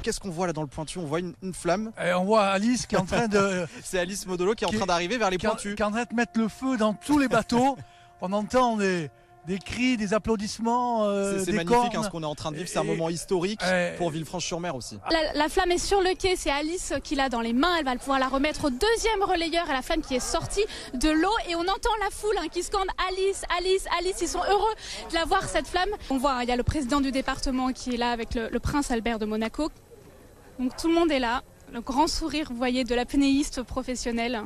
Qu'est-ce qu'on voit là dans le Pointu? On voit une flamme. Et on voit Alice qui est en train de... C'est Alice Modolo qui est en train d'arriver vers les Pointus. Qui est en train de mettre le feu dans tous les bateaux. On entend des cris, des applaudissements, c'est des magnifique cornes. Ce qu'on est en train de vivre, c'est un moment historique pour Villefranche-sur-Mer aussi. La flamme est sur le quai, c'est Alice qui l'a dans les mains, elle va pouvoir la remettre au deuxième relayeur, à la flamme qui est sortie de l'eau et on entend la foule qui scande Alice, Alice, Alice, ils sont heureux de la voir cette flamme. On voit, il y a le président du département qui est là avec le prince Albert de Monaco. Donc tout le monde est là, le grand sourire, vous voyez, de l'apnéiste professionnel.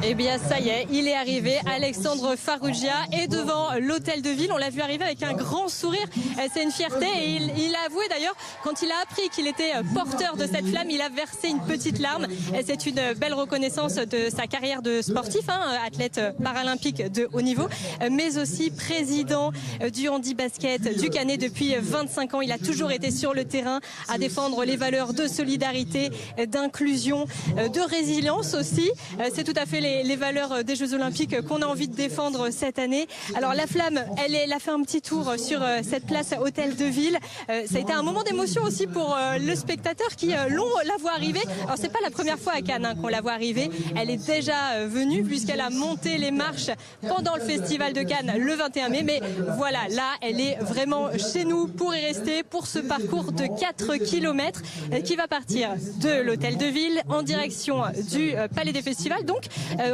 Eh bien ça y est, il est arrivé, Alexandre Farrugia est devant l'hôtel de ville. On l'a vu arriver avec un grand sourire, c'est une fierté et il a avoué d'ailleurs quand il a appris qu'il était porteur de cette flamme, il a versé une petite larme. C'est une belle reconnaissance de sa carrière de sportif, athlète paralympique de haut niveau, mais aussi président du handi-basket du Canet depuis 25 ans. Il a toujours été sur le terrain à défendre les valeurs de solidarité, d'inclusion, de résilience aussi. C'est tout à fait les valeurs des Jeux Olympiques qu'on a envie de défendre cette année. Alors la flamme, elle a fait un petit tour sur cette place Hôtel de Ville. Ça a été un moment d'émotion aussi pour le spectateur qui la voit arriver. Alors c'est pas la première fois à Cannes qu'on la voit arriver. Elle est déjà venue puisqu'elle a monté les marches pendant le Festival de Cannes le 21 mai. Mais voilà, là, elle est vraiment chez nous pour y rester pour ce parcours de 4 km qui va partir de l'Hôtel de Ville en direction du Palais des Festivals. Donc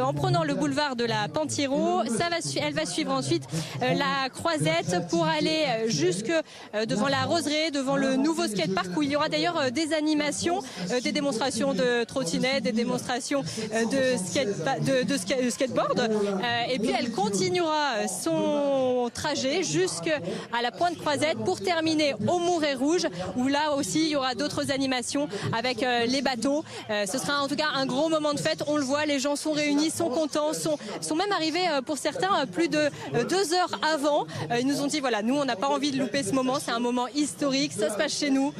en prenant le boulevard de la Pentiro, elle va suivre ensuite la Croisette pour aller jusque devant la Roseraie, devant le nouveau skatepark où il y aura d'ailleurs des animations, des démonstrations de trottinettes, des démonstrations de skateboard. Et puis elle continuera son trajet jusqu'à la Pointe Croisette pour terminer au Mouret Rouge où là aussi il y aura d'autres animations avec les bateaux. Ce sera en tout cas un gros moment de fête. On le voit, les gens sont réunis, sont contents, sont même arrivés pour certains plus de 2 heures avant. Ils nous ont dit voilà, nous on n'a pas envie de louper ce moment, c'est un moment historique, ça se passe chez nous,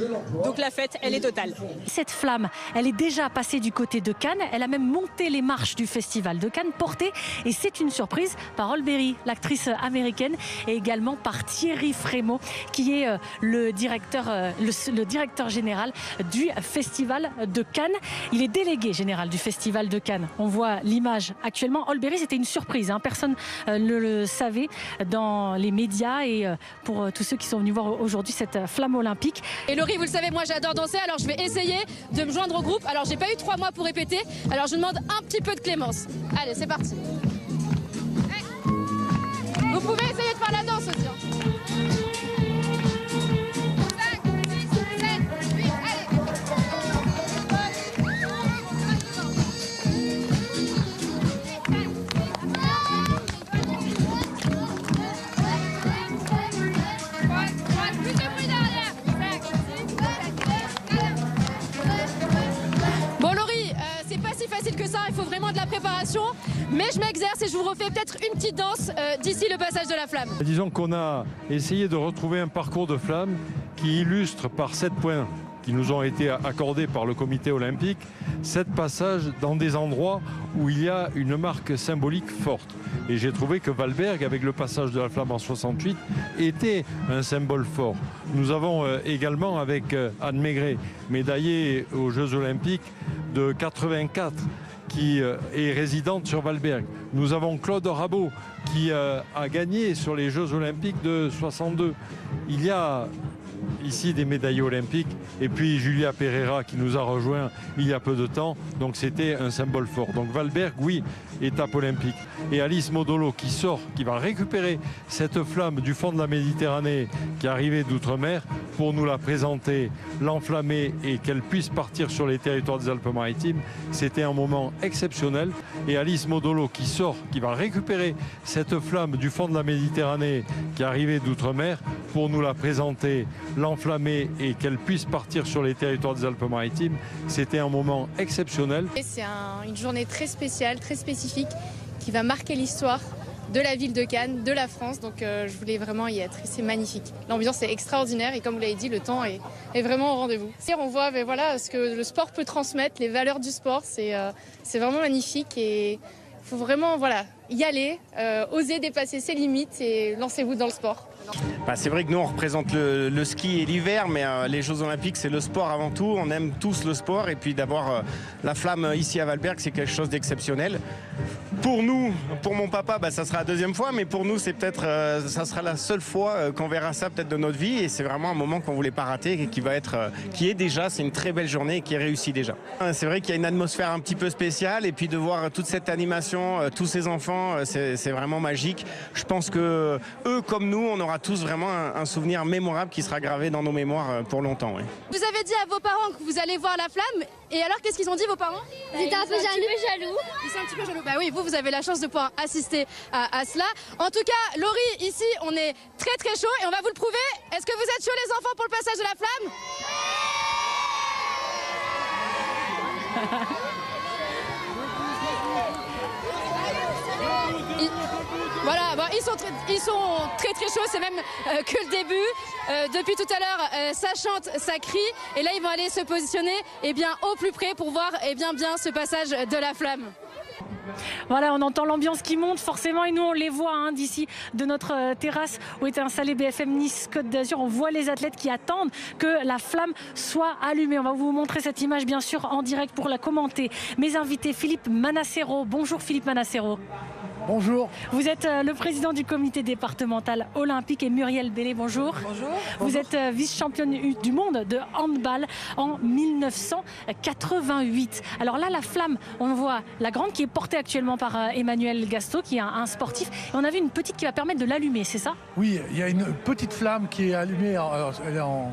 donc la fête elle est totale. Cette flamme, elle est déjà passée du côté de Cannes, elle a même monté les marches du Festival de Cannes, portée, et c'est une surprise, par Halle Berry, l'actrice américaine, et également par Thierry Frémaux, qui est le directeur général du Festival de Cannes. Il est délégué général du Festival de Cannes. On voit l'image actuellement. Halle Berry, c'était une surprise, personne ne le savait dans les médias et pour tous ceux qui sont venus voir aujourd'hui cette flamme olympique. Et Laurie, vous le savez, moi j'adore danser, alors je vais essayer de me joindre au groupe. Alors j'ai pas eu 3 mois pour répéter, alors je demande un petit peu de clémence. Allez, c'est parti. Vous pouvez essayer de faire la danse aussi. Facile que ça, il faut vraiment de la préparation, mais je m'exerce et je vous refais peut-être une petite danse d'ici le passage de la flamme. Disons qu'on a essayé de retrouver un parcours de flamme qui illustre par 7 points qui nous ont été accordés par le comité olympique, 7 passages dans des endroits où il y a une marque symbolique forte. Et j'ai trouvé que Valberg, avec le passage de la flamme en 68, était un symbole fort. Nous avons également avec Anne Maigret, médaillée aux Jeux Olympiques de 84, qui est résidente sur Valberg. Nous avons Claude Rabot, qui a gagné sur les Jeux Olympiques de 62. Il y a ici des médaillés olympiques et puis Julia Pereira qui nous a rejoint il y a peu de temps, donc c'était un symbole fort. Donc Valberg, oui, étape olympique. Et Alice Modolo qui sort, qui va récupérer cette flamme du fond de la Méditerranée qui est arrivée d'outre-mer pour nous la présenter, l'enflammer et qu'elle puisse partir sur les territoires des Alpes-Maritimes. C'était un moment exceptionnel. Et Alice Modolo qui sort, qui va récupérer cette flamme du fond de la Méditerranée qui est arrivée d'outre-mer pour nous la présenter, l'enflammer et qu'elle puisse partir sur les territoires des Alpes-Maritimes. C'était un moment exceptionnel. C'est une journée très spéciale, très spécifique, qui va marquer l'histoire de la ville de Cannes, de la France. Donc je voulais vraiment y être. C'est magnifique. L'ambiance est extraordinaire et comme vous l'avez dit, le temps est vraiment au rendez-vous. On voit voilà, ce que le sport peut transmettre, les valeurs du sport. C'est vraiment magnifique et il faut vraiment y aller, oser dépasser ses limites et lancez-vous dans le sport. C'est vrai que nous on représente le ski et l'hiver, mais les Jeux Olympiques c'est le sport avant tout. On aime tous le sport et puis d'avoir la flamme ici à Valberg, c'est quelque chose d'exceptionnel. Pour nous, pour mon papa, ça sera la deuxième fois, mais pour nous c'est peut-être, ça sera la seule fois qu'on verra ça peut-être de notre vie, et c'est vraiment un moment qu'on voulait pas rater et qui est déjà, c'est une très belle journée et qui est réussie déjà. C'est vrai qu'il y a une atmosphère un petit peu spéciale, et puis de voir toute cette animation, tous ces enfants, c'est vraiment magique. Je pense que eux comme nous, on aura tous vraiment un souvenir mémorable qui sera gravé dans nos mémoires pour longtemps. Oui. Vous avez dit à vos parents que vous allez voir la flamme, et alors qu'est-ce qu'ils ont dit vos parents? Ils étaient un peu jaloux. Ils sont un petit peu jaloux. Bah oui, vous avez la chance de pouvoir assister à cela. En tout cas, Laurie, ici, on est très très chaud et on va vous le prouver. Est-ce que vous êtes chauds les enfants pour le passage de la flamme? Voilà, ils sont très très chauds, c'est même que le début. Depuis tout à l'heure, ça chante, ça crie, et là ils vont aller se positionner au plus près pour voir bien ce passage de la flamme. Voilà, on entend l'ambiance qui monte forcément, et nous on les voit d'ici de notre terrasse où est installé BFM Nice Côte d'Azur. On voit les athlètes qui attendent que la flamme soit allumée. On va vous montrer cette image bien sûr en direct pour la commenter. Mes invités, Philippe Manassero. Bonjour Philippe Manassero. Bonjour. Vous êtes le président du comité départemental olympique, et Muriel Bellé, bonjour. Bonjour. Vous êtes vice-championne du monde de handball en 1988. Alors là, la flamme, on voit la grande qui est portée actuellement par Emmanuel Gasto, qui est un sportif. Et on a vu une petite qui va permettre de l'allumer, c'est ça? Oui, il y a une petite flamme qui est allumée. Elle est on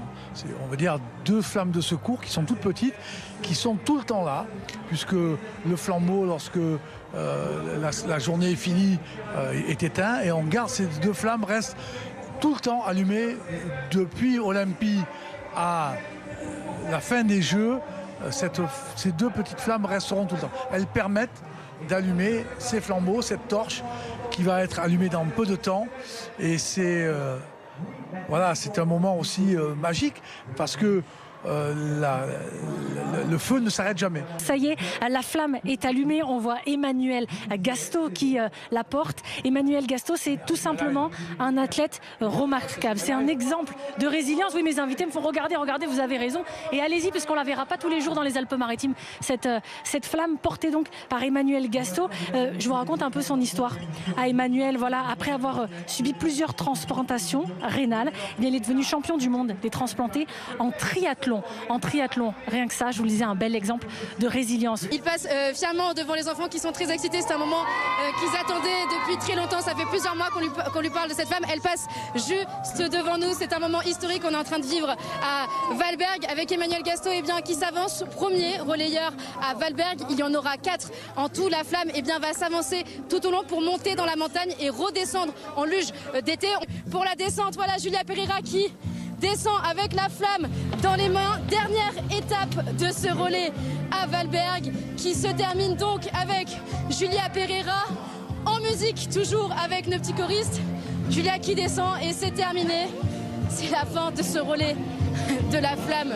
va dire 2 flammes de secours qui sont toutes petites, qui sont tout le temps là, puisque le flambeau, lorsque la journée est finie, est éteint, et on garde ces 2 flammes, restent tout le temps allumées depuis Olympie à la fin des Jeux. Ces 2 petites flammes resteront tout le temps. Elles permettent d'allumer ces flambeaux, cette torche qui va être allumée dans peu de temps, et c'est un moment aussi magique, parce que le feu ne s'arrête jamais. Ça y est, la flamme est allumée. On voit Emmanuel Gasto qui la porte. Emmanuel Gasto, c'est tout simplement un athlète remarquable. C'est un exemple de résilience. Oui, mes invités me font regardez, vous avez raison. Et allez-y, parce qu'on la verra pas tous les jours dans les Alpes-Maritimes. Cette flamme portée donc par Emmanuel Gasto. Je vous raconte un peu son histoire. À Emmanuel, voilà, après avoir subi plusieurs transplantations rénales, il est devenu champion du monde des transplantés en triathlon. En triathlon, rien que ça, je vous le disais, un bel exemple de résilience. Il passe fièrement devant les enfants qui sont très excités. C'est un moment qu'ils attendaient depuis très longtemps. Ça fait plusieurs mois qu'on lui parle de cette femme. Elle passe juste devant nous. C'est un moment historique qu'on est en train de vivre à Valberg avec Emmanuel Gasto qui s'avance. Premier relayeur à Valberg. Il y en aura 4 en tout. La flamme va s'avancer tout au long pour monter dans la montagne et redescendre en luge d'été. Pour la descente, voilà Julia Pereira qui descend avec la flamme dans les mains. Dernière étape de ce relais à Valberg qui se termine donc avec Julia Pereira en musique, toujours avec nos petits choristes. Julia qui descend, et c'est terminé. C'est la fin de ce relais de la flamme